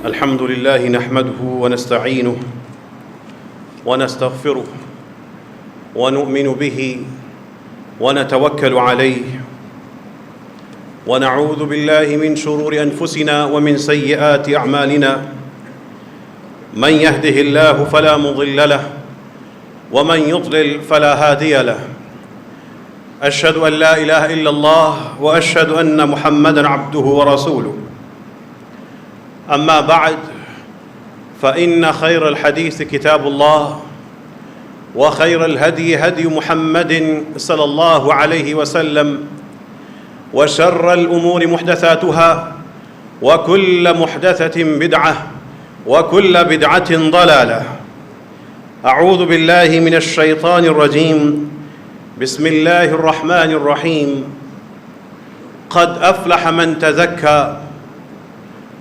الحمد لله نحمده ونستعينه ونستغفره ونؤمن به ونتوكل عليه ونعوذ بالله من شرور أنفسنا ومن سيئات أعمالنا من يهده الله فلا مضل له ومن يضلل فلا هادي له أشهد أن لا إله إلا الله وأشهد أن محمدًا عبده ورسوله أما بعد فإن خير الحديث كتاب الله وخير الهدي هدي محمد صلى الله عليه وسلم وشر الأمور محدثاتها وكل محدثة بدعة وكل بدعة ضلالة. أعوذ بالله من الشيطان الرجيم. بسم الله الرحمن الرحيم. قد أفلح من تزكى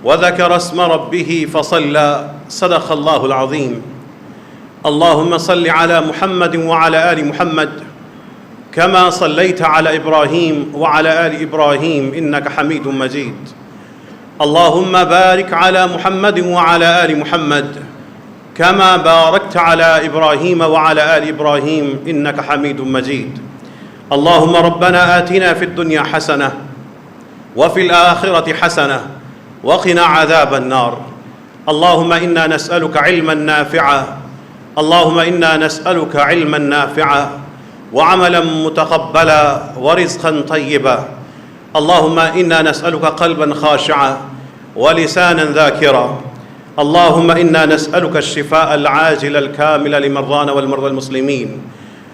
وذكر اسم ربه فصلى. صدق الله العظيم. اللهم صل على محمد وعلى آل محمد كما صليت على إبراهيم وعلى آل إبراهيم إنك حميد مجيد. اللهم بارك على محمد وعلى آل محمد كما باركت على إبراهيم وعلى آل إبراهيم إنك حميد مجيد. اللهم ربنا آتنا في الدنيا حسنة وفي الآخرة حسنة وقنا عذاب النار. اللهم إنا نسألك علما نافعا اللهم إنا نسألك علما نافعا وعملا متقبلا ورزقا طيبا. اللهم إنا نسألك قلبا خاشعا ولسانا ذاكرا. اللهم إنا نسألك الشفاء العاجل الكامل لمرضانا والمرضى المسلمين.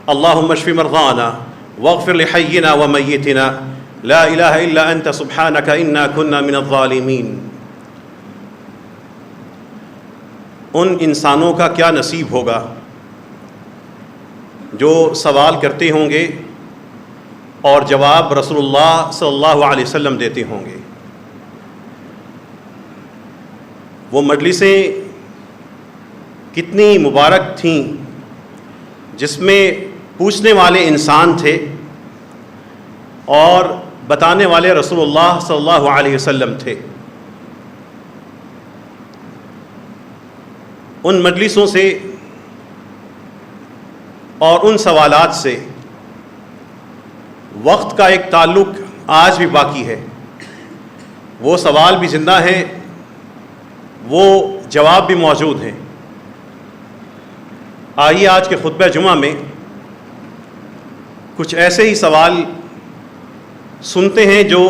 اللهم اشف مرضانا واغفر لحينا وميتنا. لا إله إلا أنت سبحانك إنا كنا من الظالمين. ان انسانوں کا کیا نصیب ہوگا جو سوال کرتے ہوں گے اور جواب رسول اللہ صلی اللہ علیہ وسلم دیتے ہوں گے. وہ مجلسیں کتنی مبارک تھیں جس میں پوچھنے والے انسان تھے اور بتانے والے رسول اللہ صلی اللہ علیہ وسلم تھے. ان مجلسوں سے اور ان سوالات سے وقت کا ایک تعلق آج بھی باقی ہے. وہ سوال بھی زندہ ہیں، وہ جواب بھی موجود ہیں. آئیے آج کے خطبہ جمعہ میں کچھ ایسے ہی سوال سنتے ہیں جو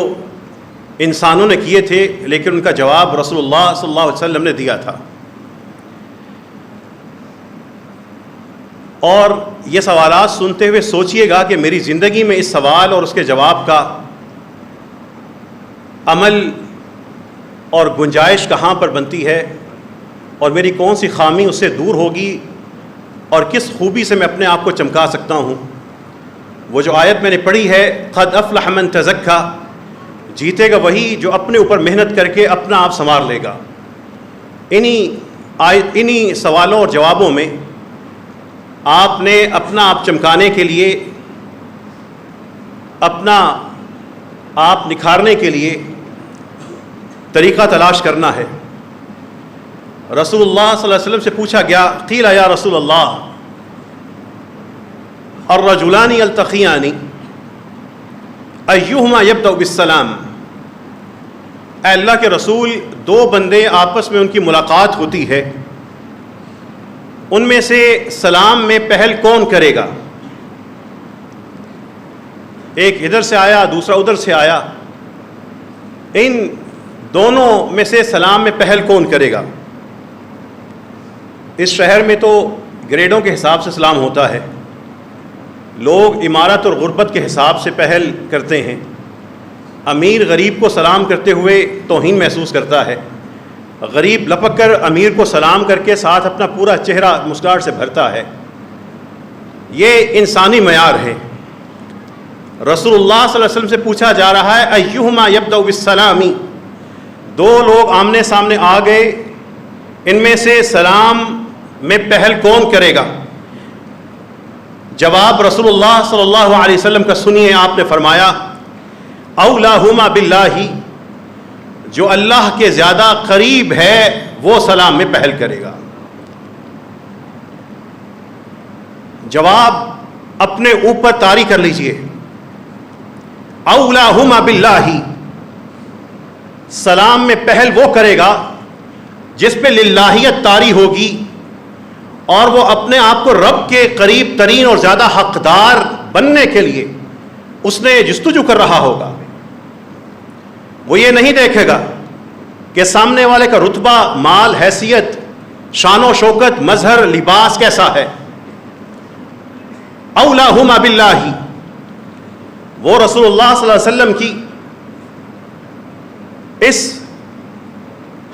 انسانوں نے کیے تھے لیکن ان کا جواب رسول اللہ صلی اللہ علیہ وسلم نے دیا تھا. اور یہ سوالات سنتے ہوئے سوچئے گا کہ میری زندگی میں اس سوال اور اس کے جواب کا عمل اور گنجائش کہاں پر بنتی ہے اور میری کون سی خامی اس سے دور ہوگی اور کس خوبی سے میں اپنے آپ کو چمکا سکتا ہوں. وہ جو آیت میں نے پڑھی ہے قد افلح من تزکا، جیتے گا وہی جو اپنے اوپر محنت کر کے اپنا آپ سنوار لے گا. انہی سوالوں اور جوابوں میں آپ نے اپنا آپ چمکانے کے لیے، اپنا آپ نکھارنے کے لیے طریقہ تلاش کرنا ہے. رسول اللہ صلی اللہ علیہ وسلم سے پوچھا گیا قیل یا رسول اللہ الرجلان یلتقیان ایہما یبدأ بالسلام. اے اللہ کے رسول، دو بندے آپس میں ان کی ملاقات ہوتی ہے، ان میں سے سلام میں پہل کون کرے گا؟ ایک ادھر سے آیا دوسرا ادھر سے آیا، ان دونوں میں سے سلام میں پہل کون کرے گا؟ اس شہر میں تو گریڈوں کے حساب سے سلام ہوتا ہے. لوگ عمارت اور غربت کے حساب سے پہل کرتے ہیں. امیر غریب کو سلام کرتے ہوئے توہین محسوس کرتا ہے، غریب لپک کر امیر کو سلام کر کے ساتھ اپنا پورا چہرہ مسکراہٹ سے بھرتا ہے. یہ انسانی معیار ہے. رسول اللہ صلی اللہ علیہ وسلم سے پوچھا جا رہا ہے ایہما یبدأ بالسلام، دو لوگ آمنے سامنے آ گئے، ان میں سے سلام میں پہل کون کرے گا؟ جواب رسول اللہ صلی اللہ علیہ وسلم کا سنیے. آپ نے فرمایا اولاہما باللہ، جو اللہ کے زیادہ قریب ہے وہ سلام میں پہل کرے گا۔ جواب اپنے اوپر طاری کر لیجئے، اولاہما باللہ، سلام میں پہل وہ کرے گا جس پہ للہیت طاری ہوگی اور وہ اپنے آپ کو رب کے قریب ترین اور زیادہ حقدار بننے کے لیے اس نے جستجو کر رہا ہوگا۔ وہ یہ نہیں دیکھے گا کہ سامنے والے کا رتبہ، مال، حیثیت، شان و شوکت، مظہر، لباس کیسا ہے۔ اولاہما باللہ، وہ رسول اللہ صلی اللہ علیہ وسلم کی اس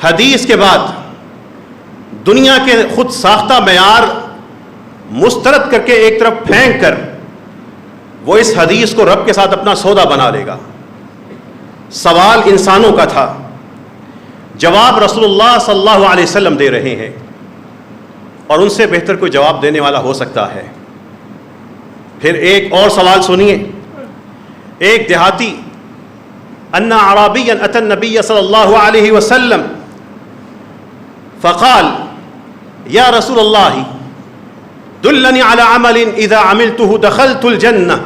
حدیث کے بعد دنیا کے خود ساختہ معیار مسترد کر کے ایک طرف پھینک کر وہ اس حدیث کو رب کے ساتھ اپنا سودا بنا لے گا۔ سوال انسانوں کا تھا، جواب رسول اللہ صلی اللہ علیہ وسلم دے رہے ہیں، اور ان سے بہتر کوئی جواب دینے والا ہو سکتا ہے۔ پھر ایک اور سوال سنیے۔ ایک دیہاتی ان اعرابیا اتى النبی صلی اللہ علیہ وسلم فقال یا رسول اللہ دلنی علی عمل اذا عملته دخلت الجنہ۔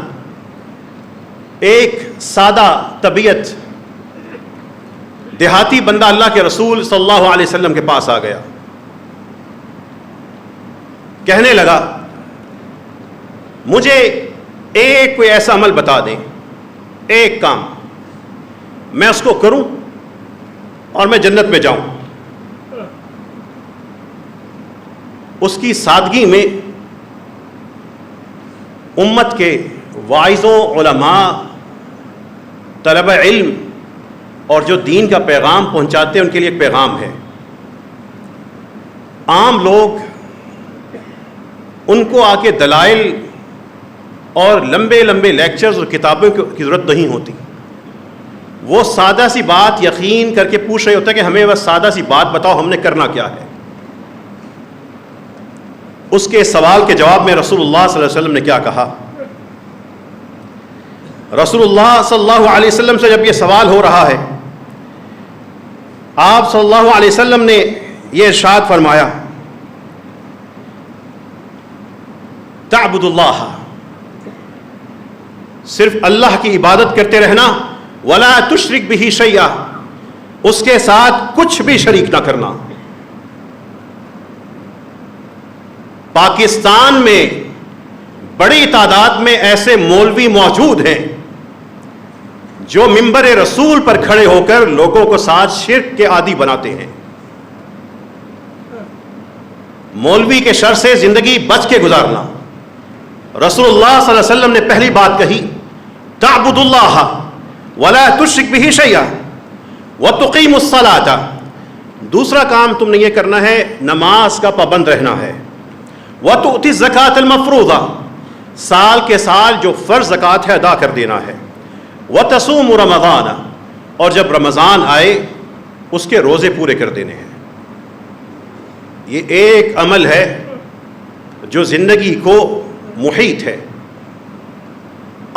ایک سادہ طبیعت دیہاتی بندہ اللہ کے رسول صلی اللہ علیہ وسلم کے پاس آ گیا، کہنے لگا مجھے ایک کوئی ایسا عمل بتا دیں، ایک کام میں اس کو کروں اور میں جنت میں جاؤں۔ اس کی سادگی میں امت کے واعظوں، علماء، طلبہ علم اور جو دین کا پیغام پہنچاتے ہیں ان کے لیے ایک پیغام ہے۔ عام لوگ ان کو آ کے دلائل اور لمبے لمبے لیکچرز اور کتابوں کی ضرورت نہیں ہوتی، وہ سادہ سی بات یقین کر کے پوچھ رہے ہوتے ہیں کہ ہمیں بس سادہ سی بات بتاؤ، ہم نے کرنا کیا ہے۔ اس کے سوال کے جواب میں رسول اللہ صلی اللہ علیہ وسلم نے کیا کہا؟ رسول اللہ صلی اللہ علیہ وسلم سے جب یہ سوال ہو رہا ہے، آپ صلی اللہ علیہ وسلم نے یہ ارشاد فرمایا، تعبد اللہ، صرف اللہ کی عبادت کرتے رہنا، ولا تشرک بہ شیئا، اس کے ساتھ کچھ بھی شریک نہ کرنا۔ پاکستان میں بڑی تعداد میں ایسے مولوی موجود ہیں جو منبر رسول پر کھڑے ہو کر لوگوں کو ساتھ شرک کے عادی بناتے ہیں۔ مولوی کے شر سے زندگی بچ کے گزارنا۔ رسول اللہ صلی اللہ علیہ وسلم نے پہلی بات کہی، تعبد اللہ ولا تشرک بہ شیئا وتقیم الصلاۃ، دوسرا کام تم نے یہ کرنا ہے، نماز کا پابند رہنا ہے، وتؤتی الزکاۃ المفروضہ، سال کے سال جو فرض زکوٰۃ ہے ادا کر دینا ہے، وتصوم رمضان، اور جب رمضان آئے اس کے روزے پورے کر دینے ہیں۔ یہ ایک عمل ہے جو زندگی کو محیط ہے۔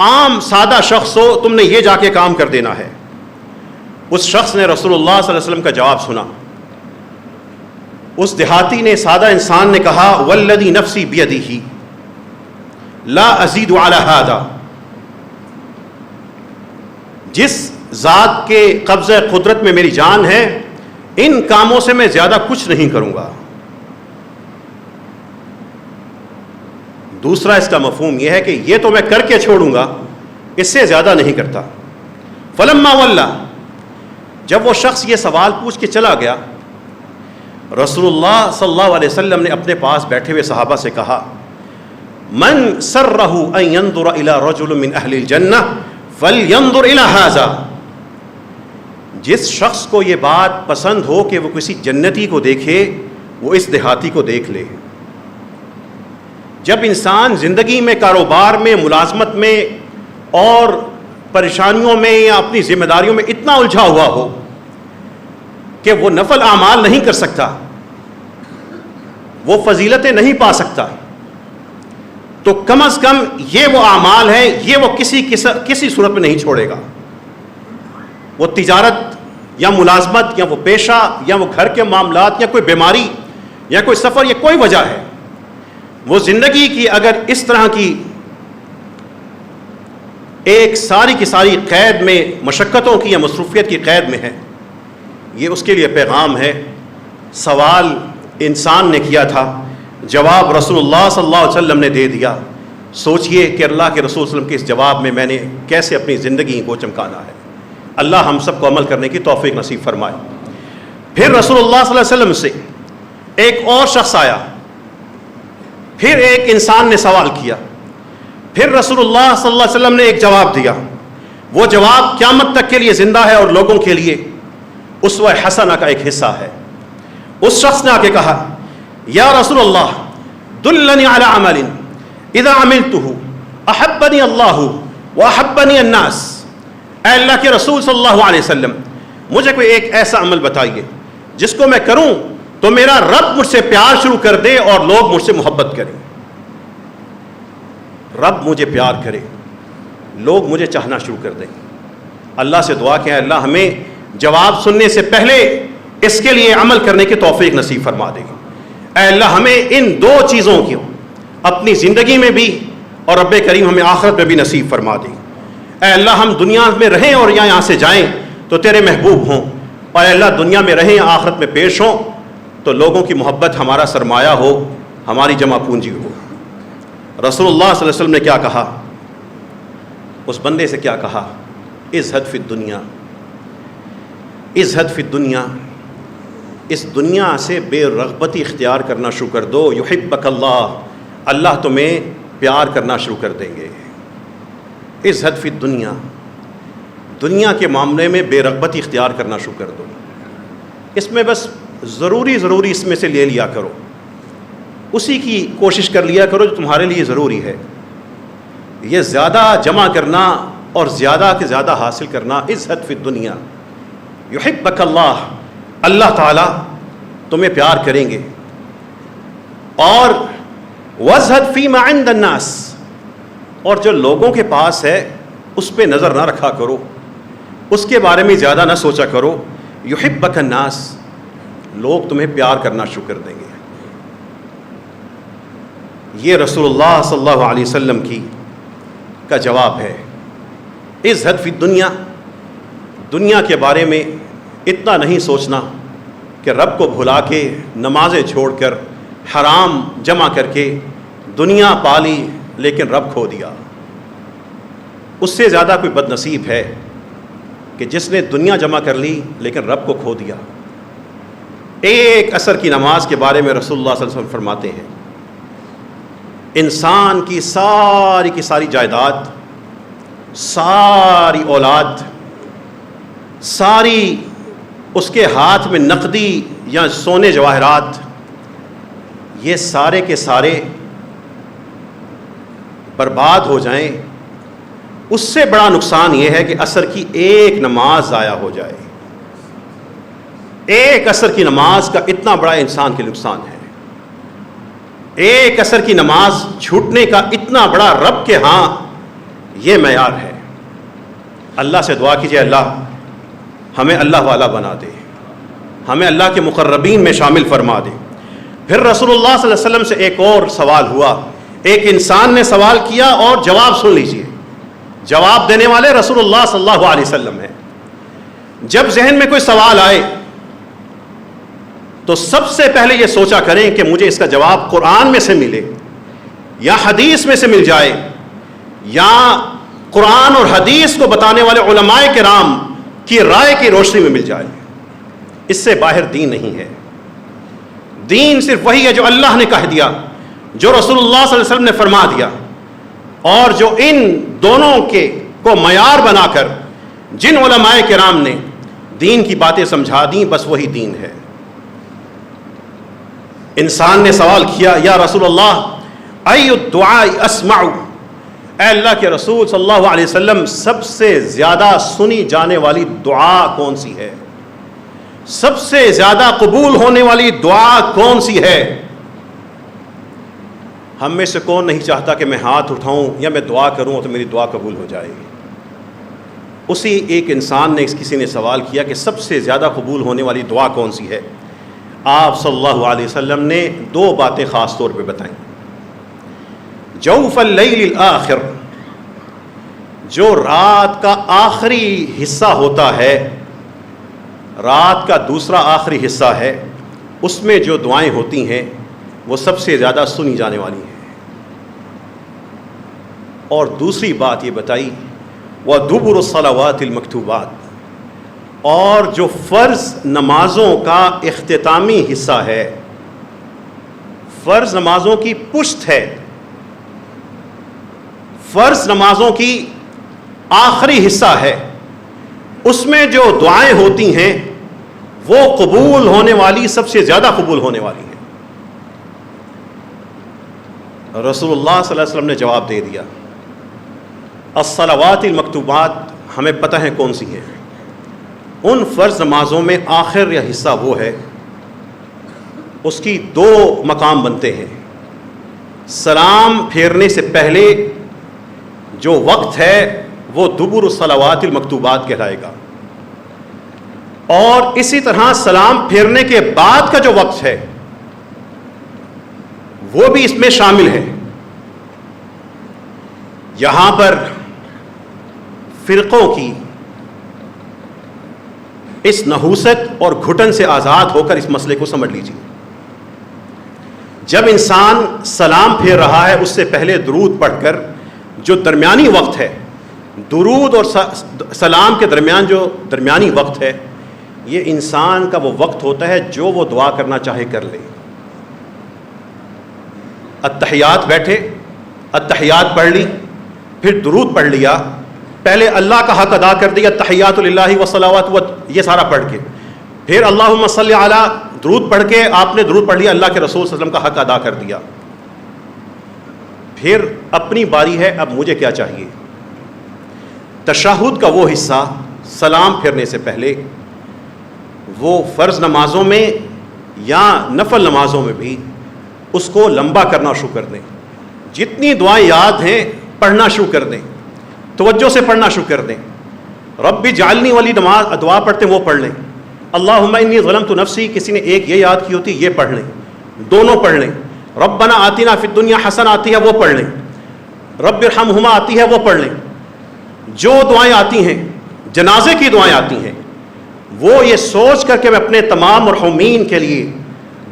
عام سادہ شخص ہو، تم نے یہ جا کے کام کر دینا ہے۔ اس شخص نے رسول اللہ صلی اللہ علیہ وسلم کا جواب سنا۔ اس دیہاتی نے، سادہ انسان نے کہا، والذی نفسی بیدہ لا ازید علی ھذا، جس ذات کے قبضہ قدرت میں میری جان ہے، ان کاموں سے میں زیادہ کچھ نہیں کروں گا۔ دوسرا اس کا مفہوم یہ ہے کہ یہ تو میں کر کے چھوڑوں گا، اس سے زیادہ نہیں کرتا۔ فلما ولا، جب وہ شخص یہ سوال پوچھ کے چلا گیا، رسول اللہ صلی اللہ علیہ وسلم نے اپنے پاس بیٹھے ہوئے صحابہ سے کہا، من سرہ ان ينظر الى رجل من اہل الجنہ فلینظر الى ھذا، جس شخص کو یہ بات پسند ہو کہ وہ کسی جنتی کو دیکھے، وہ اس دیہاتی کو دیکھ لے۔ جب انسان زندگی میں، کاروبار میں، ملازمت میں اور پریشانیوں میں یا اپنی ذمہ داریوں میں اتنا الجھا ہوا ہو کہ وہ نفل اعمال نہیں کر سکتا، وہ فضیلتیں نہیں پا سکتا، تو کم از کم یہ وہ اعمال ہیں، یہ وہ کسی صورت میں نہیں چھوڑے گا۔ وہ تجارت یا ملازمت یا وہ پیشہ یا وہ گھر کے معاملات یا کوئی بیماری یا کوئی سفر یا کوئی وجہ ہے، وہ زندگی کی اگر اس طرح کی ایک ساری کی ساری قید میں، مشقتوں کی یا مصروفیت کی قید میں ہے، یہ اس کے لیے پیغام ہے۔ سوال انسان نے کیا تھا، جواب رسول اللہ صلی اللہ علیہ وسلم نے دے دیا۔ سوچئے کہ اللہ کے رسول صلی اللہ علیہ وسلم کے اس جواب میں میں نے کیسے اپنی زندگی کو چمکانا ہے۔ اللہ ہم سب کو عمل کرنے کی توفیق نصیب فرمائے۔ پھر رسول اللہ صلی اللہ علیہ وسلم سے ایک اور شخص آیا، پھر ایک انسان نے سوال کیا، پھر رسول اللہ صلی اللہ علیہ وسلم نے ایک جواب دیا۔ وہ جواب قیامت تک کے لیے زندہ ہے اور لوگوں کے لیے اسوہ حسنہ کا ایک حصہ ہے۔ اس شخص نے آ کے کہا، یا رسول اللہ دلنی علی عمل اذا عملتہ احبنی اللہ واحبنی الناس۔ اے اللہ کے رسول صلی اللہ علیہ وسلم، مجھے کوئی ایک ایسا عمل بتائیے جس کو میں کروں تو میرا رب مجھ سے پیار شروع کر دے اور لوگ مجھ سے محبت کریں۔ رب مجھے پیار کرے، لوگ مجھے چاہنا شروع کر دیں۔ اللہ سے دعا کہ اللہ ہمیں جواب سننے سے پہلے اس کے لیے عمل کرنے کی توفیق نصیب فرما دے گی۔ اے اللہ ہمیں ان دو چیزوں کی اپنی زندگی میں بھی اور رب کریم ہمیں آخرت میں بھی نصیب فرما دے۔ اے اللہ ہم دنیا میں رہیں اور یہاں سے جائیں تو تیرے محبوب ہوں، اور اے اللہ دنیا میں رہیں آخرت میں پیش ہوں تو لوگوں کی محبت ہمارا سرمایہ ہو، ہماری جمع پونجی ہو۔ رسول اللہ صلی اللہ علیہ وسلم نے کیا کہا؟ اس بندے سے کیا کہا؟ ازہد فی الدنیا، ازہد فی الدنیا، اس دنیا سے بے رغبتی اختیار کرنا شروع کر دو، یحبک اللہ، اللہ تمہیں پیار کرنا شروع کر دیں گے۔ ازہد فی الدنیا، دنیا کے معاملے میں بے رغبتی اختیار کرنا شروع کر دو۔ اس میں بس ضروری اس میں سے لے لیا کرو، اسی کی کوشش کر لیا کرو جو تمہارے لیے ضروری ہے۔ یہ زیادہ جمع کرنا اور زیادہ کے زیادہ حاصل کرنا، ازہد فی الدنیا یحبک اللہ، اللہ تعالیٰ تمہیں پیار کریں گے۔ اور وازہد فیما عند الناس، اور جو لوگوں کے پاس ہے اس پہ نظر نہ رکھا کرو، اس کے بارے میں زیادہ نہ سوچا کرو۔ یحبک الناس، لوگ تمہیں پیار کرنا شروع کر دیں گے۔ یہ رسول اللہ صلی اللہ علیہ وسلم کا جواب ہے۔ ازہد فی الدنیا، دنیا کے بارے میں اتنا نہیں سوچنا کہ رب کو بھلا کے نمازیں چھوڑ کر حرام جمع کر کے دنیا پالی لیکن رب کھو دیا۔ اس سے زیادہ کوئی بد نصیب ہے کہ جس نے دنیا جمع کر لی لیکن رب کو کھو دیا۔ ایک عصر کی نماز کے بارے میں رسول اللہ صلی اللہ علیہ وسلم فرماتے ہیں، انسان کی ساری جائیداد، ساری اولاد، ساری اس کے ہاتھ میں نقدی یا سونے جواہرات، یہ سارے کے سارے برباد ہو جائیں، اس سے بڑا نقصان یہ ہے کہ عصر کی ایک نماز ضائع ہو جائے۔ ایک عصر کی نماز کا اتنا بڑا انسان کے نقصان ہے، ایک عصر کی نماز چھوٹنے کا اتنا بڑا رب کے ہاں یہ معیار ہے۔ اللہ سے دعا کیجئے اللہ ہمیں اللہ والا بنا دے، ہمیں اللہ کے مقربین میں شامل فرما دے۔ پھر رسول اللہ صلی اللہ علیہ وسلم سے ایک اور سوال ہوا، ایک انسان نے سوال کیا اور جواب سن لیجئے۔ جواب دینے والے رسول اللہ صلی اللہ علیہ وسلم ہیں۔ جب ذہن میں کوئی سوال آئے تو سب سے پہلے یہ سوچا کریں کہ مجھے اس کا جواب قرآن میں سے ملے یا حدیث میں سے مل جائے یا قرآن اور حدیث کو بتانے والے علماء کرام کی رائے کی روشنی میں مل جائے۔ اس سے باہر دین نہیں ہے۔ دین صرف وہی ہے جو اللہ نے کہہ دیا، جو رسول اللہ صلی اللہ علیہ وسلم نے فرما دیا، اور جو ان دونوں کو معیار بنا کر جن علماء کرام نے دین کی باتیں سمجھا دیں، بس وہی دین ہے۔ انسان نے سوال کیا، یا رسول اللہ ای الدعاء اسمع، اے اللہ کے رسول صلی اللہ علیہ وسلم سب سے زیادہ سنی جانے والی دعا کون سی ہے؟ سب سے زیادہ قبول ہونے والی دعا کون سی ہے؟ ہم میں سے کون نہیں چاہتا کہ میں ہاتھ اٹھاؤں یا میں دعا کروں تو میری دعا قبول ہو جائے گی؟ اسی ایک انسان نے کسی نے سوال کیا کہ سب سے زیادہ قبول ہونے والی دعا کون سی ہے؟ آپ صلی اللہ علیہ وسلم نے 2 باتیں خاص طور پہ بتائیں. جوف اللیل الآخر، جو رات کا آخری حصہ ہوتا ہے، رات کا دوسرا آخری حصہ ہے، اس میں جو دعائیں ہوتی ہیں وہ سب سے زیادہ سنی جانے والی ہیں. اور دوسری بات یہ بتائی وَدُبُرُ الصَّلَوَاتِ الْمَكْتُوبَاتِ، اور جو فرض نمازوں کا اختتامی حصہ ہے، فرض نمازوں کی پشت ہے، فرض نمازوں کی آخری حصہ ہے، اس میں جو دعائیں ہوتی ہیں وہ قبول ہونے والی، سب سے زیادہ قبول ہونے والی ہیں. رسول اللہ صلی اللہ علیہ وسلم نے جواب دے دیا. الصلوات المکتوبات ہمیں پتہ ہے کون سی ہیں. ان فرض نمازوں میں آخر یا حصہ وہ ہے، اس کی 2 مقام بنتے ہیں. سلام پھیرنے سے پہلے جو وقت ہے وہ دبر الصلوات المکتوبات کہلائے گا، اور اسی طرح سلام پھیرنے کے بعد کا جو وقت ہے وہ بھی اس میں شامل ہے. یہاں پر فرقوں کی اس نحوست اور گھٹن سے آزاد ہو کر اس مسئلے کو سمجھ لیجیے. جب انسان سلام پھیر رہا ہے، اس سے پہلے درود پڑھ کر جو درمیانی وقت ہے، درود اور سلام کے درمیان جو درمیانی وقت ہے، یہ انسان کا وہ وقت ہوتا ہے جو وہ دعا کرنا چاہے کر لے. التحیات بیٹھے، التحیات پڑھ لی، پھر درود پڑھ لیا، پہلے اللہ کا حق ادا کر دیا، التحیات للہ والصلوات یہ سارا پڑھ کے، پھر اللہم صلی علی، درود پڑھ کے آپ نے درود پڑھ لیا، اللہ کے رسول صلی اللہ علیہ وسلم کا حق ادا کر دیا. پھر اپنی باری ہے، اب مجھے کیا چاہیے. تشہد کا وہ حصہ سلام پھیرنے سے پہلے، وہ فرض نمازوں میں یا نفل نمازوں میں بھی اس کو لمبا کرنا شروع کر دیں. جتنی دعائیں یاد ہیں پڑھنا شروع کر دیں، توجہ سے پڑھنا شروع کر دیں. رب جعلنی والی دعا پڑھتے ہیں وہ پڑھ لیں. اللہم انی ظلمت نفسی، کسی نے ایک یہ یاد کی ہوتی یہ پڑھ لیں، دونوں پڑھ لیں. ربنا آتنا فی الدنیا حسنہ آتی ہے وہ پڑھ لیں. رب ارحمہما آتی ہے وہ پڑھ لیں. جو دعائیں آتی ہیں، جنازے کی دعائیں آتی ہیں، وہ یہ سوچ کر کے میں اپنے تمام مرحومین کے لیے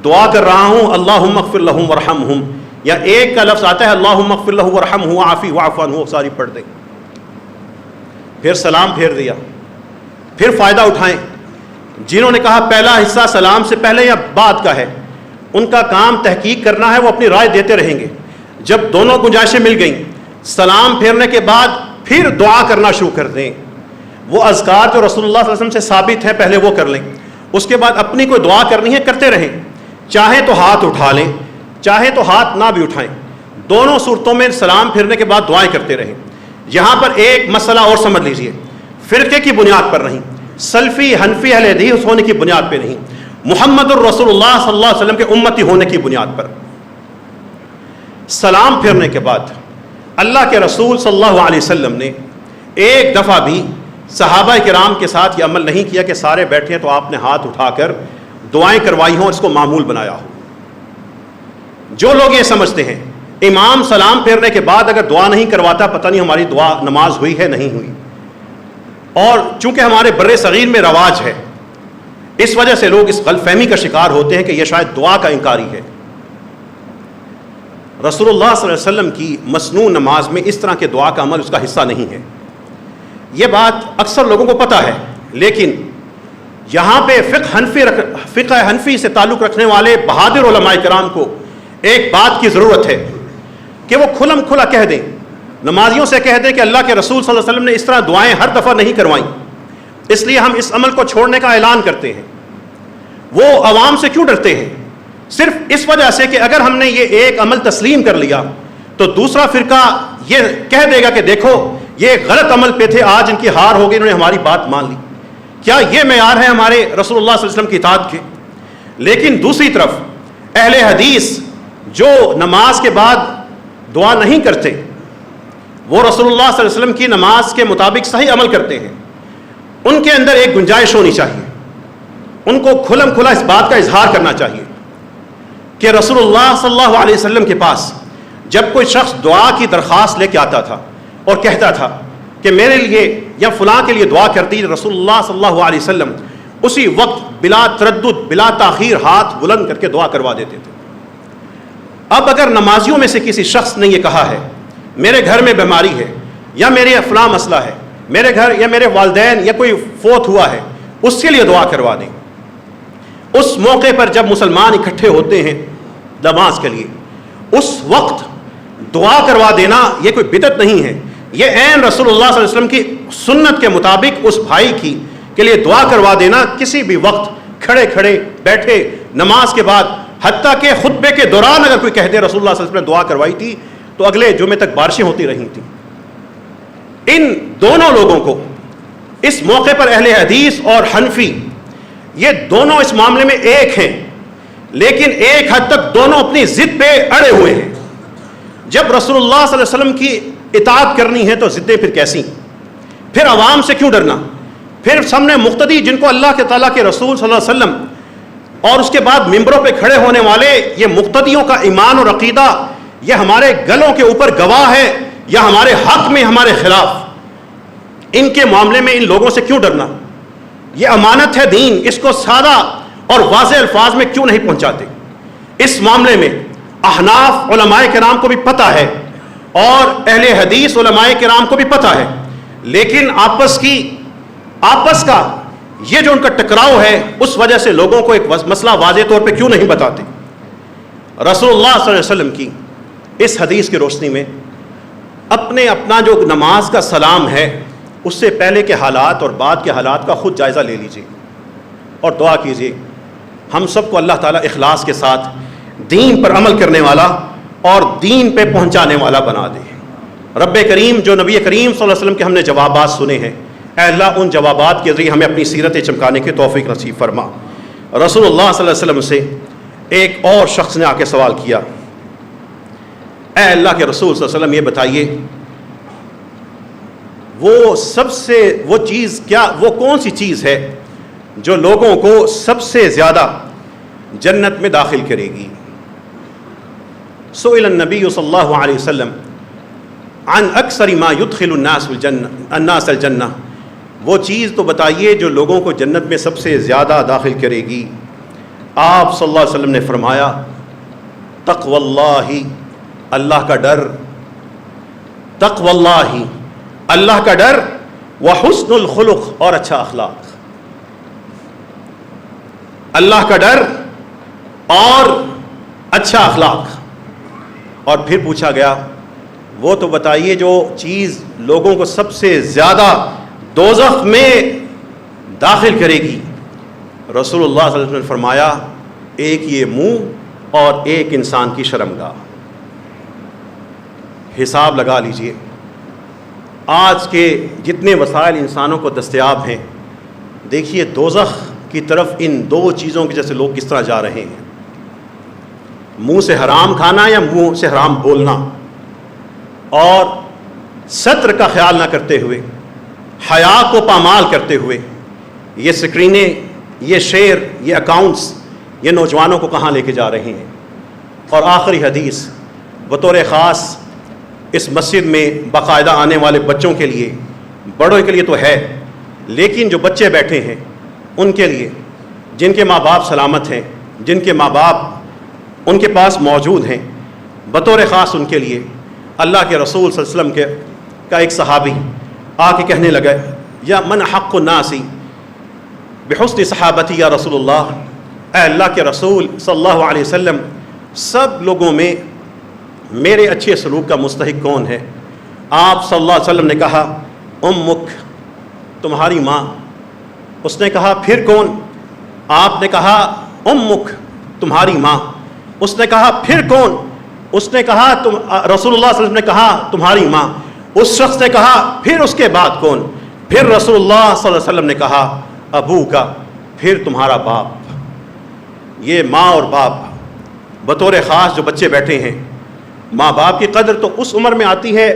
دعا کر رہا ہوں اللہم اغفر لہم ورحمہم، یا ایک کا لفظ آتا ہے اللہم اغفر لہ ورحمہ وعافی واعف عنہ، ساری پڑھ دیں. پھر سلام پھیر دیا. پھر فائدہ اٹھائیں. جنہوں نے کہا پہلا حصہ سلام سے پہلے یا بعد کا ہے، ان کا کام تحقیق کرنا ہے، وہ اپنی رائے دیتے رہیں گے. جب دونوں گنجائشیں مل گئیں، سلام پھیرنے کے بعد پھر دعا کرنا شروع کر دیں. وہ اذکار جو رسول اللہ صلی اللہ علیہ وسلم سے ثابت ہیں پہلے وہ کر لیں. اس کے بعد اپنی کوئی دعا کرنی ہے کرتے رہیں، چاہے تو ہاتھ اٹھا لیں، چاہے تو ہاتھ نہ بھی اٹھائیں. دونوں صورتوں میں سلام پھیرنے کے بعد دعائیں کرتے رہیں. یہاں پر ایک مسئلہ اور سمجھ لیجئے، فرقے کی بنیاد پر نہیں، سلفی حنفی اہل حدیث ہونے کی بنیاد پہ نہیں، محمد الرسول اللہ صلی اللہ علیہ وسلم کے امتی ہونے کی بنیاد پر. سلام پھیرنے کے بعد اللہ کے رسول صلی اللہ علیہ وسلم نے ایک دفعہ بھی صحابہ کرام کے ساتھ یہ عمل نہیں کیا کہ سارے بیٹھے ہیں تو آپ نے ہاتھ اٹھا کر دعائیں کروائی ہوں اور اس کو معمول بنایا ہو. جو لوگ یہ سمجھتے ہیں امام سلام پھیرنے کے بعد اگر دعا نہیں کرواتا پتہ نہیں ہماری دعا نماز ہوئی ہے نہیں ہوئی، اور چونکہ ہمارے بر صغیر میں رواج ہے اس وجہ سے لوگ اس غلط فہمی کا شکار ہوتے ہیں کہ یہ شاید دعا کا انکاری ہے. رسول اللہ صلی اللہ علیہ وسلم کی مسنون نماز میں اس طرح کے دعا کا عمل اس کا حصہ نہیں ہے. یہ بات اکثر لوگوں کو پتہ ہے، لیکن یہاں پہ فقہ حنفی سے تعلق رکھنے والے بہادر علماء کرام کو ایک بات کی ضرورت ہے کہ وہ کھلم کھلا کہہ دیں، نمازیوں سے کہہ دیں کہ اللہ کے رسول صلی اللہ علیہ وسلم نے اس طرح دعائیں ہر دفعہ نہیں کروائیں، اس لیے ہم اس عمل کو چھوڑنے کا اعلان کرتے ہیں. وہ عوام سے کیوں ڈرتے ہیں؟ صرف اس وجہ سے کہ اگر ہم نے یہ ایک عمل تسلیم کر لیا تو دوسرا فرقہ یہ کہہ دے گا کہ دیکھو یہ غلط عمل پہ تھے، آج ان کی ہار ہو گئی، انہوں نے ہماری بات مان لی. کیا یہ معیار ہے ہمارے رسول اللہ صلی اللہ علیہ وسلم کی اطاعت کے؟ لیکن دوسری طرف اہل حدیث جو نماز کے بعد دعا نہیں کرتے، وہ رسول اللہ صلی اللہ علیہ وسلم کی نماز کے مطابق صحیح عمل کرتے ہیں، ان کے اندر ایک گنجائش ہونی چاہیے، ان کو کھلم کھلا اس بات کا اظہار کرنا چاہیے کہ رسول اللہ صلی اللہ علیہ وسلم کے پاس جب کوئی شخص دعا کی درخواست لے کے آتا تھا اور کہتا تھا کہ میرے لیے یا فلاں کے لیے دعا کر دی، رسول اللہ صلی اللہ علیہ وسلم اسی وقت بلا تردد بلا تاخیر ہاتھ بلند کر کے دعا کروا دیتے تھے۔ اب اگر نمازیوں میں سے کسی شخص نے یہ کہا ہے میرے گھر میں بیماری ہے یا میرے فلاں مسئلہ ہے، میرے گھر یا میرے والدین یا کوئی فوت ہوا ہے، اس کے لیے دعا کروا دیں، اس موقع پر جب مسلمان اکٹھے ہوتے ہیں نماز کے لیے، اس وقت دعا کروا دینا یہ کوئی بدعت نہیں ہے، یہ عین رسول اللہ صلی اللہ علیہ وسلم کی سنت کے مطابق اس بھائی کی کے لیے دعا کروا دینا کسی بھی وقت، کھڑے کھڑے بیٹھے نماز کے بعد، حتیٰ کہ خطبے کے دوران اگر کوئی کہہ دے رسول اللہ صلی اللہ علیہ وسلم نے دعا کروائی تھی تو اگلے جمعے تک بارشیں ہوتی رہی تھیں۔ ان دونوں لوگوں کو اس موقع پر اہل حدیث اور حنفی یہ دونوں اس معاملے میں ایک ہیں، لیکن ایک حد تک دونوں اپنی ضد پہ اڑے ہوئے ہیں۔ جب رسول اللہ صلی اللہ علیہ وسلم کی اطاعت کرنی ہے تو ضدیں پھر کیسی؟ پھر عوام سے کیوں ڈرنا؟ پھر سامنے مقتدی جن کو اللہ کے تعالیٰ کے رسول صلی اللہ علیہ وسلم اور اس کے بعد ممبروں پہ کھڑے ہونے والے یہ مقتدیوں کا ایمان اور عقیدہ یہ ہمارے گلوں کے اوپر گواہ ہے یا ہمارے حق میں ہمارے خلاف، ان کے معاملے میں ان لوگوں سے کیوں ڈرنا؟ یہ امانت ہے دین، اس کو سادہ اور واضح الفاظ میں کیوں نہیں پہنچاتے؟ اس معاملے میں احناف علماء کرام کو بھی پتہ ہے اور اہل حدیث علماء کرام کو بھی پتہ ہے، لیکن آپس کا یہ جو ان کا ٹکراؤ ہے اس وجہ سے لوگوں کو ایک مسئلہ واضح طور پہ کیوں نہیں بتاتے؟ رسول اللہ صلی اللہ علیہ وسلم کی اس حدیث کی روشنی میں اپنا جو نماز کا سلام ہے اس سے پہلے کے حالات اور بعد کے حالات کا خود جائزہ لے لیجئے اور دعا کیجئے ہم سب کو اللہ تعالیٰ اخلاص کے ساتھ دین پر عمل کرنے والا اور دین پہ پہنچانے والا بنا دے۔ رب کریم جو نبی کریم صلی اللہ علیہ وسلم کے ہم نے جوابات سنے ہیں، اے اللہ ان جوابات کے ذریعے ہمیں اپنی سیرت چمکانے کی توفیق نصیب فرما۔ رسول اللہ صلی اللہ علیہ وسلم سے ایک اور شخص نے آ کے سوال کیا، اے اللہ کے رسول صلی اللہ علیہ وسلم یہ بتائیے وہ کون سی چیز ہے جو لوگوں کو سب سے زیادہ جنت میں داخل کرے گی؟ سئل النبی صلی اللہ علیہ وسلم عن اکثر ما يدخل الناس الجنہ، وہ چیز تو بتائیے جو لوگوں کو جنت میں سب سے زیادہ داخل کرے گی۔ آپ صلی اللہ علیہ وسلم نے فرمایا تقوی اللہ، اللہ کا ڈر، تقوی اللہ، اللہ کا ڈر، وحسن الخلق، اور اچھا اخلاق۔ اللہ کا ڈر اور اچھا اخلاق۔ اور پھر پوچھا گیا وہ تو بتائیے جو چیز لوگوں کو سب سے زیادہ دوزخ میں داخل کرے گی۔ رسول اللہ صلی اللہ علیہ وسلم نے فرمایا ایک یہ منہ اور ایک انسان کی شرمگاہ۔ حساب لگا لیجئے آج کے جتنے وسائل انسانوں کو دستیاب ہیں، دیکھیے دوزخ کی طرف ان دو چیزوں کی جیسے لوگ کس طرح جا رہے ہیں، منہ سے حرام کھانا یا منہ سے حرام بولنا، اور ستر کا خیال نہ کرتے ہوئے، حیا کو پامال کرتے ہوئے یہ سکرینیں، یہ شیئر، یہ اکاؤنٹس یہ نوجوانوں کو کہاں لے کے جا رہے ہیں۔ اور آخری حدیث بطور خاص اس مسجد میں باقاعدہ آنے والے بچوں کے لیے، بڑوں کے لیے تو ہے، لیکن جو بچے بیٹھے ہیں ان کے لیے، جن کے ماں باپ سلامت ہیں، جن کے ماں باپ ان کے پاس موجود ہیں، بطور خاص ان کے لیے اللہ کے رسول صلی اللہ علیہ وسلم کا ایک صحابی آ کے کہنے لگا یا من حق الناس بحسن صحابتی یا رسول اللہ، اے اللہ کے رسول صلی اللہ علیہ وسلم سب لوگوں میں میرے اچھے سلوک کا مستحق کون ہے؟ آپ صلی اللہ علیہ وسلم نے کہا امک، تمہاری ماں۔ اس نے کہا پھر کون؟ آپ نے کہا امک، تمہاری ماں۔ اس نے کہا پھر کون؟ اس نے کہا رسول اللہ صلی اللہ علیہ وسلم نے کہا تمہاری ماں۔ اس شخص نے کہا پھر اس کے بعد کون؟ پھر رسول اللہ صلی اللہ علیہ وسلم نے کہا ابو کا، پھر تمہارا باپ۔ یہ ماں اور باپ بطور خاص جو بچے بیٹھے ہیں، ماں باپ کی قدر تو اس عمر میں آتی ہے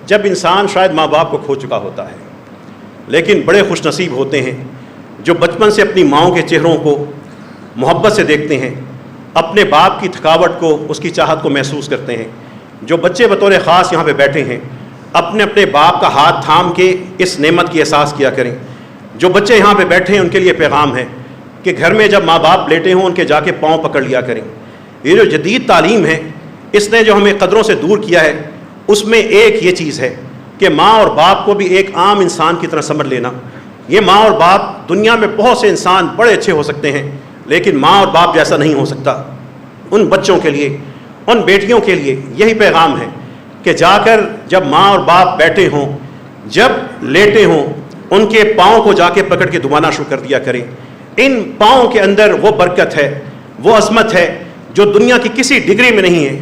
جب انسان شاید ماں باپ کو کھو چکا ہوتا ہے، لیکن بڑے خوش نصیب ہوتے ہیں جو بچپن سے اپنی ماؤں کے چہروں کو محبت سے دیکھتے ہیں، اپنے باپ کی تھکاوٹ کو، اس کی چاہت کو محسوس کرتے ہیں۔ جو بچے بطور خاص یہاں پہ بیٹھے ہیں، اپنے اپنے باپ کا ہاتھ تھام کے اس نعمت کی احساس کیا کریں۔ جو بچے یہاں پہ بیٹھے ہیں ان کے لیے پیغام ہے کہ گھر میں جب ماں باپ لیٹے ہوں ان کے جا کے پاؤں پکڑ لیا کریں۔ یہ جو جدید تعلیم ہے اس نے جو ہمیں قدروں سے دور کیا ہے، اس میں ایک یہ چیز ہے کہ ماں اور باپ کو بھی ایک عام انسان کی طرح سمجھ لینا۔ یہ ماں اور باپ، دنیا میں بہت سے انسان بڑے اچھے ہو سکتے ہیں لیکن ماں اور باپ جیسا نہیں ہو سکتا۔ ان بچوں کے لیے، ان بیٹیوں کے لیے یہی پیغام ہے کہ جا کر جب ماں اور باپ بیٹھے ہوں، جب لیٹے ہوں، ان کے پاؤں کو جا کے پکڑ کے دبانا شروع کر دیا کریں۔ ان پاؤں کے اندر وہ برکت ہے، وہ عظمت ہے جو دنیا کی کسی ڈگری میں نہیں ہے،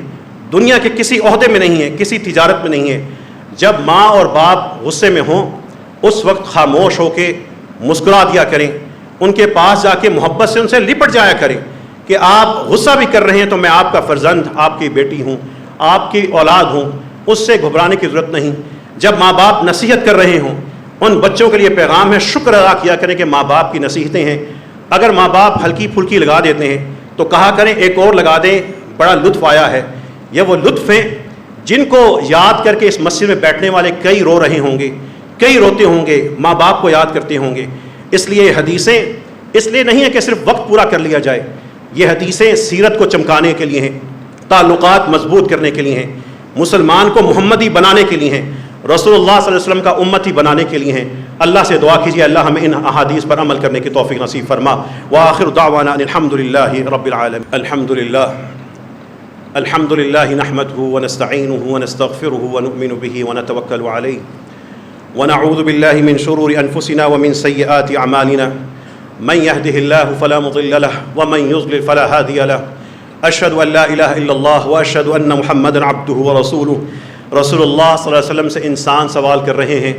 دنیا کے کسی عہدے میں نہیں ہے، کسی تجارت میں نہیں ہے۔ جب ماں اور باپ غصے میں ہوں اس وقت خاموش ہو کے مسکرا دیا کریں، ان کے پاس جا کے محبت سے ان سے لپٹ جایا کریں کہ آپ غصہ بھی کر رہے ہیں تو میں آپ کا فرزند، آپ کی بیٹی ہوں، آپ کی اولاد ہوں، اس سے گھبرانے کی ضرورت نہیں۔ جب ماں باپ نصیحت کر رہے ہوں، ان بچوں کے لیے پیغام ہے شکر ادا کیا کریں کہ ماں باپ کی نصیحتیں ہیں۔ اگر ماں باپ ہلکی پھلکی لگا دیتے ہیں تو کہا کریں ایک اور لگا دیں، بڑا لطف آیا ہے۔ یہ وہ لطف ہیں جن کو یاد کر کے اس مسجد میں بیٹھنے والے کئی رو رہے ہوں گے، کئی روتے ہوں گے، ماں باپ کو یاد کرتے ہوں گے۔ اس لیے حدیثیں اس لیے نہیں ہے کہ صرف وقت پورا کر لیا جائے، یہ حدیثیں سیرت کو چمکانے کے لیے ہیں، تعلقات مضبوط کرنے کے لیے ہیں، مسلمان کو محمدی بنانے کے لیے ہیں، رسول اللہ صلی اللہ علیہ وسلم کا امتی بنانے کے لیے ہیں۔ اللہ سے دعا کیجیے اللہ ہمیں ان احادیث پر عمل کرنے کی توفیق نصیب فرما۔ وآخر دعوانا ان الحمد للہ رب العالمین۔ الحمد للہ نحمده ونستعینه ونستغفره ونؤمن به ونتوکل علیہ ونعوذ باللہ من شرور انفسنا ومن سیئات اعمالنا من يهده الله فلا مضل له ومن يضلل فلا هادي له اشهد ان لا الہ الا اللہ واشهد ان محمدا عبده ورسولہ۔ رسول اللہ صلی اللہ علیہ وسلم سے انسان سوال کر رہے ہیں،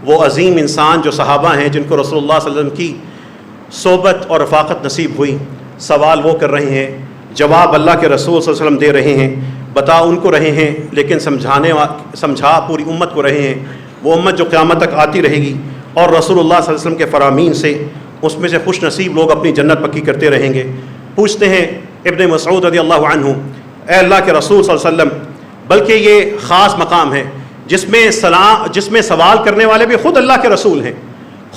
وہ عظیم انسان جو صحابہ ہیں جن کو رسول اللہ صلی اللہ علیہ وسلم کی صحبت اور رفاقت نصیب ہوئی، سوال وہ کر رہے ہیں، جواب اللہ کے رسول صلی اللہ علیہ وسلم دے رہے ہیں، بتا ان کو رہے ہیں لیکن سمجھا پوری امت کو رہے ہیں۔ وہ امت جو قیامت تک آتی رہے گی اور رسول اللہ صلی اللہ علیہ وسلم کے فرامین سے اس میں سے خوش نصیب لوگ اپنی جنت پکی کرتے رہیں گے۔ پوچھتے ہیں ابن مسعود رضی اللہ عنہ، اے اللہ کے رسول صلی اللہ علیہ وسلم، بلکہ یہ خاص مقام ہے جس میں سوال کرنے والے بھی خود اللہ کے رسول ہیں،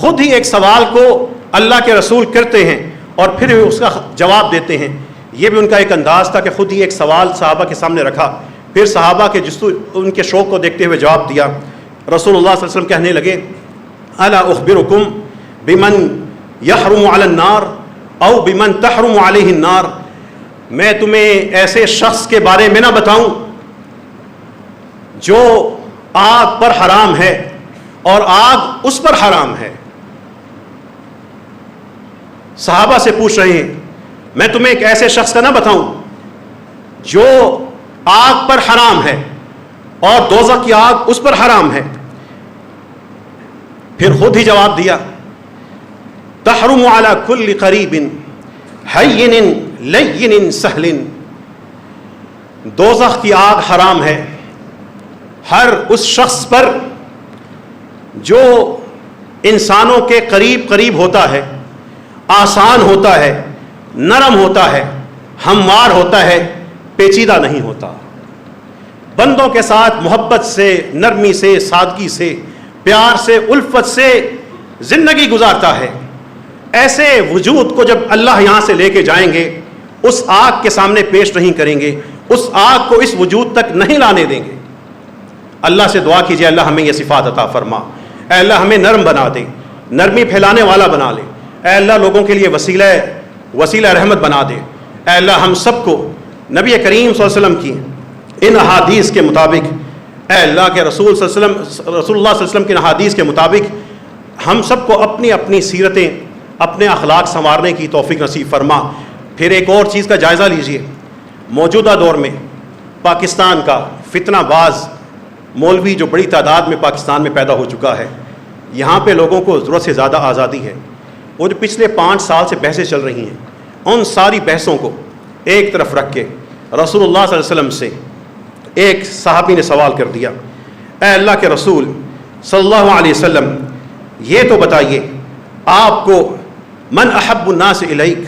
خود ہی ایک سوال کو اللہ کے رسول کرتے ہیں اور پھر اس کا جواب دیتے ہیں۔ یہ بھی ان کا ایک انداز تھا کہ خود ہی ایک سوال صحابہ کے سامنے رکھا، پھر صحابہ کے ان کے شوق کو دیکھتے ہوئے جواب دیا۔ رسول اللہ صلی اللہ علیہ وسلم کہنے لگے الا اخبرکم بمن یحرم علی النار او بمن تحرم علیہ النار، میں تمہیں ایسے شخص کے بارے میں نہ بتاؤں جو آگ پر حرام ہے اور آگ اس پر حرام ہے۔ صحابہ سے پوچھ رہے ہیں میں تمہیں ایک ایسے شخص کا نہ بتاؤں جو آگ پر حرام ہے اور دوزخ کی آگ اس پر حرام ہے؟ پھر خود ہی جواب دیا تحرم علی کل قریب ہین لین سہل، دوزخ کی آگ حرام ہے ہر اس شخص پر جو انسانوں کے قریب قریب ہوتا ہے، آسان ہوتا ہے، نرم ہوتا ہے، ہموار ہوتا ہے، پیچیدہ نہیں ہوتا، بندوں کے ساتھ محبت سے، نرمی سے، سادگی سے، پیار سے، الفت سے زندگی گزارتا ہے۔ ایسے وجود کو جب اللہ یہاں سے لے کے جائیں گے اس آگ کے سامنے پیش نہیں کریں گے، اس آگ کو اس وجود تک نہیں لانے دیں گے۔ اللہ سے دعا کیجئے اللہ ہمیں یہ صفات عطا فرما، اے اللہ ہمیں نرم بنا دے، نرمی پھیلانے والا بنا لے، اے اللہ لوگوں کے لیے وسیلہ رحمت بنا دے، اے اللہ ہم سب کو نبی کریم صلی اللہ علیہ وسلم کی ان احادیث کے مطابق، اے اللہ کے رسول صلی اللہ علیہ وسلم کی احادیث کے مطابق ہم سب کو اپنی اپنی سیرتیں، اپنے اخلاق سنوارنے کی توفیق نصیب فرما۔ پھر ایک اور چیز کا جائزہ لیجئے، موجودہ دور میں پاکستان کا فتنہ باز مولوی جو بڑی تعداد میں پاکستان میں پیدا ہو چکا ہے، یہاں پہ لوگوں کو ضرورت سے زیادہ آزادی ہے۔ وہ جو پچھلے 5 سال سے بحثیں چل رہی ہیں، ان ساری بحثوں کو ایک طرف رکھ کے رسول اللہ صلی اللہ علیہ وسلم سے ایک صحابی نے سوال کر دیا، اے اللہ کے رسول صلی اللہ علیہ وسلم یہ تو بتائیے آپ کو من احب الناس الیک،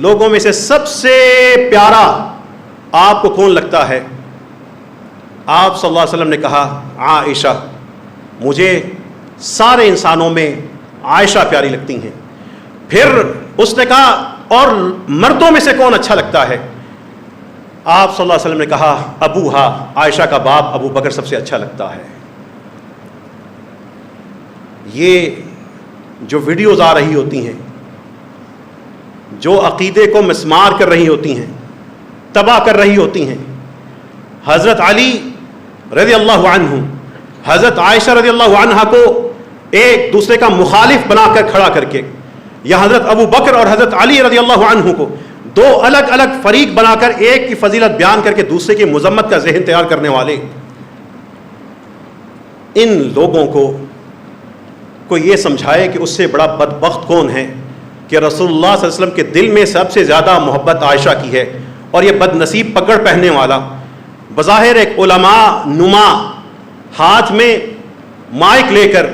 لوگوں میں سے سب سے پیارا آپ کو کون لگتا ہے؟ آپ صلی اللہ علیہ وسلم نے کہا عائشہ، مجھے سارے انسانوں میں عائشہ پیاری لگتی ہیں۔ پھر اس نے کہا اور مردوں میں سے کون اچھا لگتا ہے؟ آپ صلی اللہ علیہ وسلم نے کہا ابوہا، عائشہ کا باپ ابو بکر سب سے اچھا لگتا ہے۔ یہ جو ویڈیوز آ رہی ہوتی ہیں، جو عقیدے کو مسمار کر رہی ہوتی ہیں، تباہ کر رہی ہوتی ہیں، حضرت علی رضی اللہ عنہ حضرت عائشہ رضی اللہ عنہ کو ایک دوسرے کا مخالف بنا کر کھڑا کر کے، یا حضرت ابو بکر اور حضرت علی رضی اللہ عنہ کو دو الگ الگ فریق بنا کر ایک کی فضیلت بیان کر کے دوسرے کی مذمت کا ذہن تیار کرنے والے ان لوگوں کو یہ سمجھائے کہ اس سے بڑا بدبخت کون ہے کہ رسول اللہ صلی اللہ علیہ وسلم کے دل میں سب سے زیادہ محبت عائشہ کی ہے، اور یہ بد نصیب پکڑ پہننے والا بظاہر ایک علماء نما ہاتھ میں مائک لے کر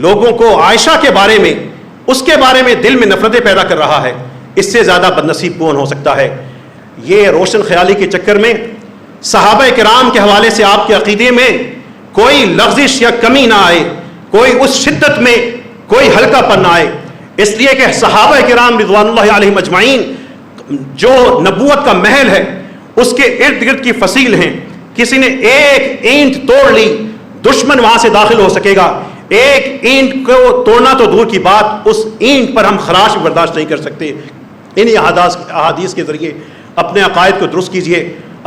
لوگوں کو عائشہ کے بارے میں، اس کے بارے میں دل میں نفرتیں پیدا کر رہا ہے، اس سے زیادہ بد نصیب کون ہو سکتا ہے؟ یہ روشن خیالی کے چکر میں صحابہ کرام کے حوالے سے آپ کے عقیدے میں کوئی لغزش یا کمی نہ آئے، کوئی اس شدت میں کوئی ہلکا پن نہ آئے، اس لیے کہ صحابہ کرام رضوان اللہ علیہم اجمعین جو نبوت کا محل ہے اس کے ارد گرد کی فصیل ہیں، کسی نے ایک اینٹ توڑ لی دشمن وہاں سے داخل ہو سکے گا، ایک اینٹ کو توڑنا تو دور کی بات، اس اینٹ پر ہم خراش برداشت نہیں کر سکتے۔ انہی احادیث کے ذریعے اپنے عقائد کو درست کیجئے،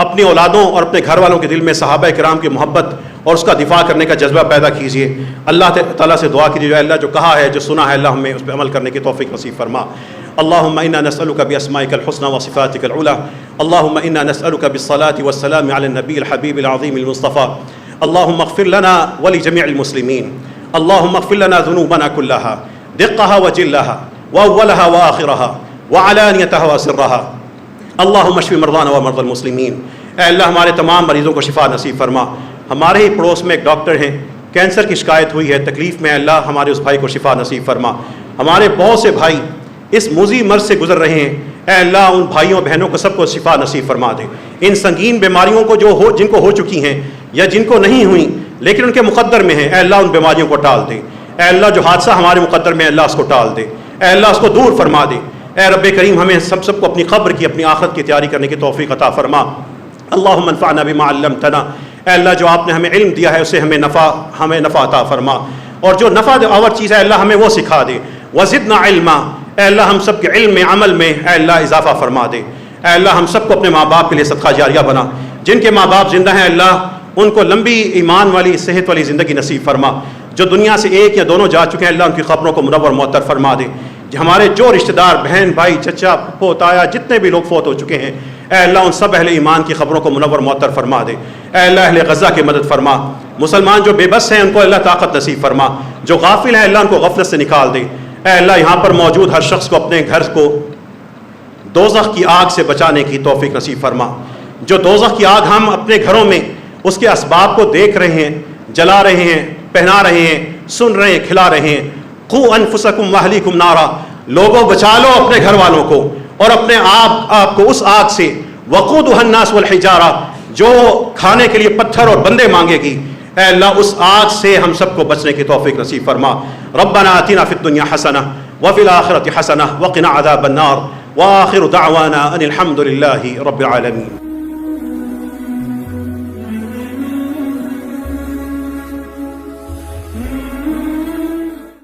اپنی اولادوں اور اپنے گھر والوں کے دل میں صحابہ کرام کی محبت اور اس کا دفاع کرنے کا جذبہ پیدا کیجئے۔ اللہ تعالیٰ سے دعا کیجئے اللہ جو کہا ہے، جو سنا ہے، اللہ ہمیں اس پہ عمل کرنے کی توفیق نصیب فرما۔ اللهم إنا نسألك بأسمائك الحسنى وصفاتك العلى، اللهم إنا نسألك بالصلاة والسلام على النبي الحبيب العظيم المصطفى، اللهم اغفر لنا ولجميع المسلمين، اللهم اغفر لنا ذنوبنا كلها دقها وجلها وأولها وآخرها وعلانيتها وسرها، اللهم اشف مرضانا ومرضى المسلمين۔ اے اللہ ہمارے تمام مریضوں کو شفا نصیب فرما۔ ہمارے ہی پڑوس میں ایک ڈاکٹر ہیں، کینسر کی شکایت ہوئی ہے، تکلیف میں، اللہ ہمارے اس بھائی کو شفا نصیب فرما۔ ہمارے بہت سے بھائی اس موذی مرض سے گزر رہے ہیں، اے اللہ ان بھائیوں بہنوں کو سب کو شفا نصیب فرما دے۔ ان سنگین بیماریوں کو جن کو ہو چکی ہیں یا جن کو نہیں ہوئیں لیکن ان کے مقدر میں ہیں، اے اللہ ان بیماریوں کو ٹال دے۔ اے اللہ جو حادثہ ہمارے مقدر میں، اللہ اس کو ٹال دے، اے اللہ اس کو دور فرما دے۔ اے رب کریم ہمیں سب کو اپنی قبر کی، اپنی آخرت کی تیاری کرنے کی توفیق عطا فرما۔ اللہم انفعنا بما علمتنا، اے اللہ جو آپ نے ہمیں علم دیا ہے اسے ہمیں نفع عطا فرما، اور جو نفع آور چیز ہے اللہ ہمیں وہ سکھا دے۔ وزدنا علما، اے اللہ ہم سب کے علم میں، عمل میں اے اللہ اضافہ فرما دے۔ اے اللہ ہم سب کو اپنے ماں باپ کے لیے صدقہ جاریہ بنا، جن کے ماں باپ زندہ ہیں اللہ ان کو لمبی ایمان والی، صحت والی زندگی نصیب فرما۔ جو دنیا سے ایک یا دونوں جا چکے ہیں اللہ ان کی قبروں کو منور معطر فرما دے۔ ہمارے جو رشتہ دار، بہن بھائی، چچا پھپھو تایا، جتنے بھی لوگ فوت ہو چکے ہیں، اے اللہ ان سب اہل ایمان کی خبروں کو منور معطر فرما دے۔ اے اللہ اہل غزہ کی مدد فرما۔ مسلمان جو بے بس ہیں ان کو اللہ طاقت نصیب فرما، جو غافل ہیں اللہ ان کو غفلت سے نکال دے۔ اے اللہ یہاں پر موجود ہر شخص کو اپنے گھر کو دوزخ کی آگ سے بچانے کی توفیق نصیب فرما۔ جو دوزخ کی آگ ہم اپنے گھروں میں اس کے اسباب کو دیکھ رہے ہیں، جلا رہے ہیں، پہنا رہے ہیں، سن رہے ہیں، کھلا رہے ہیں، قو انفسکم واہلیکم نارا، لوگوں بچا لو اپنے گھر والوں کو اور اپنے آپ کو اس آگ سے، وقودها الناس والحجارہ، جو کھانے کے لیے پتھر اور بندے مانگے گی۔ اے اللہ اس آگ سے ہم سب کو بچنے کی توفیق نصیب فرما۔ ربنا آتنا فی الدنیا حسنہ وفی الآخرۃ حسنہ وقنا عذاب النار، وآخر دعوانا ان الحمد للہ رب العالمین۔